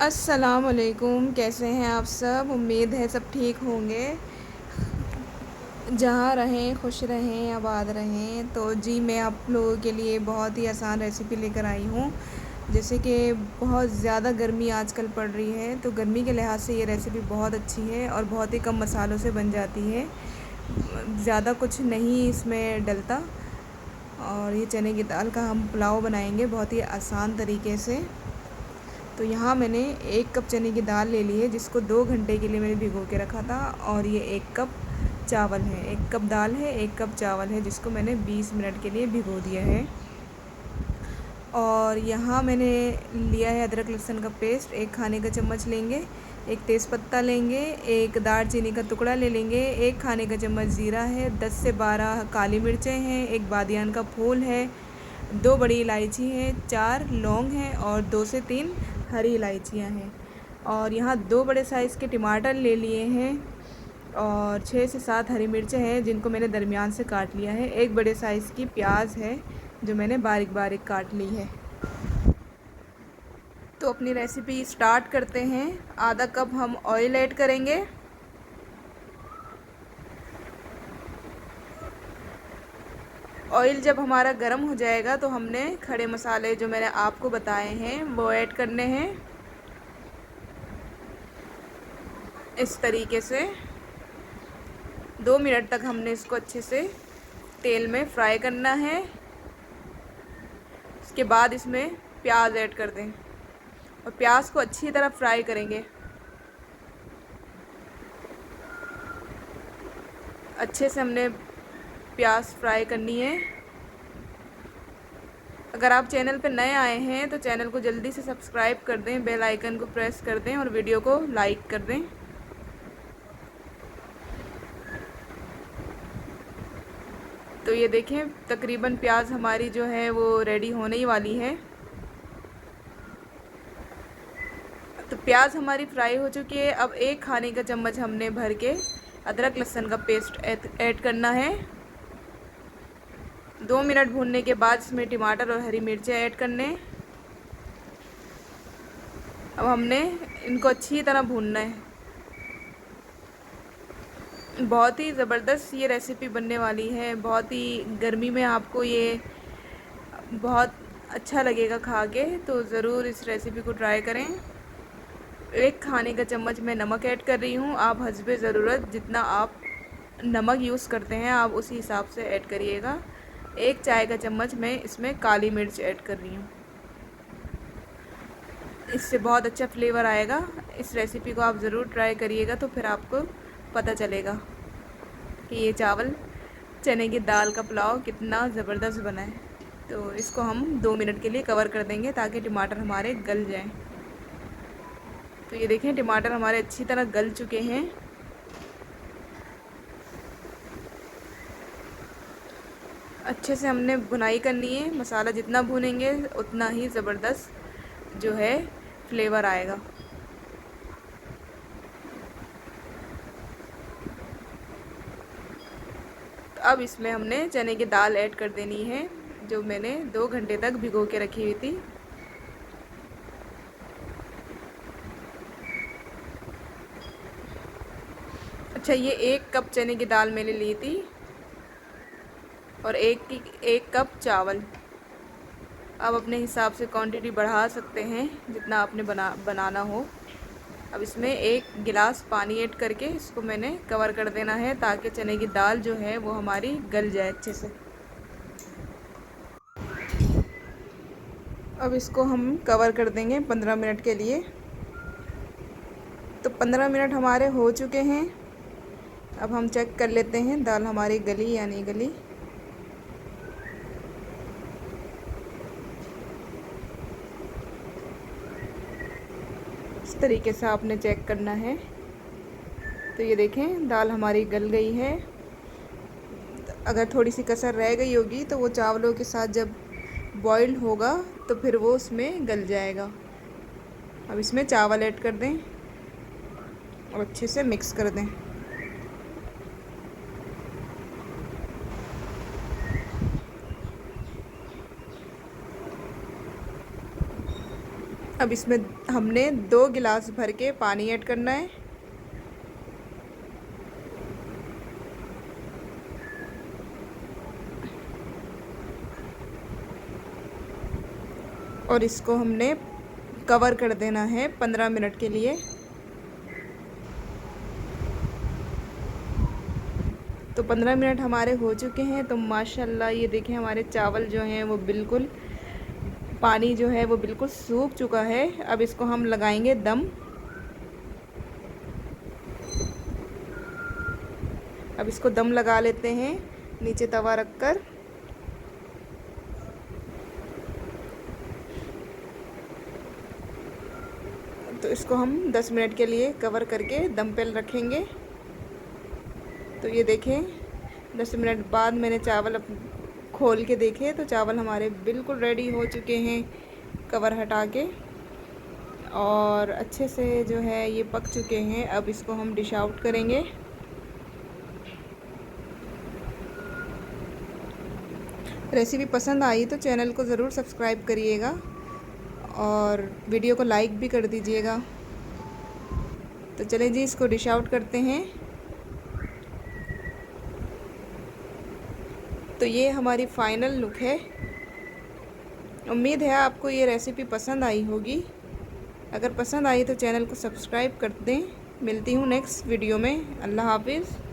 अस्सलाम वालेकुम। कैसे हैं आप सब? उम्मीद है सब ठीक होंगे। जहाँ रहें खुश रहें, आबाद रहें। तो जी, मैं आप लोगों के लिए बहुत ही आसान रेसिपी लेकर आई हूँ। जैसे कि बहुत ज़्यादा गर्मी आजकल पड़ रही है, तो गर्मी के लिहाज से ये रेसिपी बहुत अच्छी है और बहुत ही कम मसालों से बन जाती है। ज़्यादा कुछ नहीं इसमें डलता। और ये चने की दाल का हम पुलाव बनाएंगे बहुत ही आसान तरीके से। तो यहाँ मैंने 1 कप चने की दाल ले ली है, जिसको 2 घंटे के लिए मैंने भिगो के रखा था। और ये 1 कप चावल है, 1 कप दाल है, 1 कप चावल है, जिसको मैंने 20 मिनट के लिए भिगो दिया है। और यहाँ मैंने लिया है अदरक लहसुन का पेस्ट, 1 खाने का चम्मच लेंगे। एक तेज़पत्ता लेंगे, एक दालचीनी का टुकड़ा ले लेंगे, 1 खाने का चम्मच ज़ीरा है, 10 से 12 काली मिर्चें हैं, एक बादियान का फूल है, 2 बड़ी इलायची है, 4 लौंग हैं और 2 से 3 हरी इलायचियाँ हैं। और यहाँ 2 बड़े साइज़ के टमाटर ले लिए हैं और 6 से 7 हरी मिर्चें हैं, जिनको मैंने दरमियान से काट लिया है। एक बड़े साइज़ की प्याज है, जो मैंने बारीक बारीक काट ली है। तो अपनी रेसिपी स्टार्ट करते हैं। आधा कप हम ऑयल ऐड करेंगे। ऑयल जब हमारा गर्म हो जाएगा तो हमने खड़े मसाले जो मैंने आपको बताए हैं वो ऐड करने हैं। इस तरीके से 2 मिनट तक हमने इसको अच्छे से तेल में फ्राई करना है। उसके बाद इसमें प्याज ऐड कर दें और प्याज को अच्छी तरह फ्राई करेंगे। अच्छे से हमने प्याज फ्राई करनी है। अगर आप चैनल पर नए आए हैं तो चैनल को जल्दी से सब्सक्राइब कर दें, बेल आइकन को प्रेस कर दें और वीडियो को लाइक कर दें। तो ये देखें, तकरीबन प्याज हमारी जो है वो रेडी होने ही वाली है। तो प्याज हमारी फ्राई हो चुकी है। अब 1 खाने का चम्मच हमने भर के अदरक लहसुन का पेस्ट ऐड करना है। 2 मिनट भूनने के बाद इसमें टमाटर और हरी मिर्चें ऐड करने। अब हमने इनको अच्छी तरह भूनना है। बहुत ही ज़बरदस्त ये रेसिपी बनने वाली है। बहुत ही गर्मी में आपको ये बहुत अच्छा लगेगा खा के, तो ज़रूर इस रेसिपी को ट्राई करें। 1 खाने का चम्मच मैं नमक ऐड कर रही हूँ। आप हस्बे ज़रूरत जितना आप नमक यूज़ करते हैं आप उसी हिसाब से ऐड करिएगा। 1 चाय का चम्मच मैं इसमें काली मिर्च ऐड कर रही हूँ। इससे बहुत अच्छा फ्लेवर आएगा। इस रेसिपी को आप ज़रूर ट्राई करिएगा, तो फिर आपको पता चलेगा कि ये चावल चने की दाल का पुलाव कितना ज़बरदस्त बना है। तो इसको हम 2 मिनट के लिए कवर कर देंगे ताकि टमाटर हमारे गल जाएं। तो ये देखें, टमाटर हमारे अच्छी तरह गल चुके हैं। अच्छे से हमने भुनाई करनी है। मसाला जितना भूनेंगे उतना ही ज़बरदस्त जो है फ्लेवर आएगा। तो अब इसमें हमने चने की दाल ऐड कर देनी है, जो मैंने 2 घंटे तक भिगो के रखी हुई थी। अच्छा, ये 1 कप चने की दाल मैंने ली थी और 1 कप चावल। अब अपने हिसाब से क्वांटिटी बढ़ा सकते हैं जितना आपने बनाना हो। अब इसमें 1 गिलास पानी ऐड करके इसको मैंने कवर कर देना है, ताकि चने की दाल जो है वो हमारी गल जाए अच्छे से। अब इसको हम कवर कर देंगे 15 मिनट के लिए। तो 15 मिनट हमारे हो चुके हैं। अब हम चेक कर लेते हैं दाल हमारी गली या नहीं गली। इस तरीके से आपने चेक करना है। तो ये देखें, दाल हमारी गल गई है। अगर थोड़ी सी कसर रह गई होगी तो वो चावलों के साथ जब बॉइल्ड होगा तो फिर वो उसमें गल जाएगा। अब इसमें चावल ऐड कर दें और अच्छे से मिक्स कर दें। अब इसमें हमने 2 गिलास भर के पानी ऐड करना है। और इसको हमने कवर कर देना है 15 मिनट के लिए। तो 15 मिनट हमारे हो चुके हैं। तो माशाल्लाह ये देखें हमारे चावल जो हैं वो बिल्कुल, पानी जो है वो बिल्कुल सूख चुका है। अब इसको हम लगाएंगे दम। अब इसको दम लगा लेते हैं नीचे तवा रखकर। तो इसको हम 10 मिनट के लिए कवर करके दम पे रखेंगे। तो ये देखें 10 मिनट बाद मैंने चावल खोल के देखे तो चावल हमारे बिल्कुल रेडी हो चुके हैं कवर हटा के, और अच्छे से जो है ये पक चुके हैं। अब इसको हम डिश आउट करेंगे। रेसिपी पसंद आई तो चैनल को ज़रूर सब्सक्राइब करिएगा और वीडियो को लाइक भी कर दीजिएगा। तो चलें जी, इसको डिश आउट करते हैं। तो ये हमारी फ़ाइनल लुक है। उम्मीद है आपको ये रेसिपी पसंद आई होगी। अगर पसंद आई तो चैनल को सब्सक्राइब कर दें। मिलती हूँ नेक्स्ट वीडियो में। अल्लाह हाफिज़।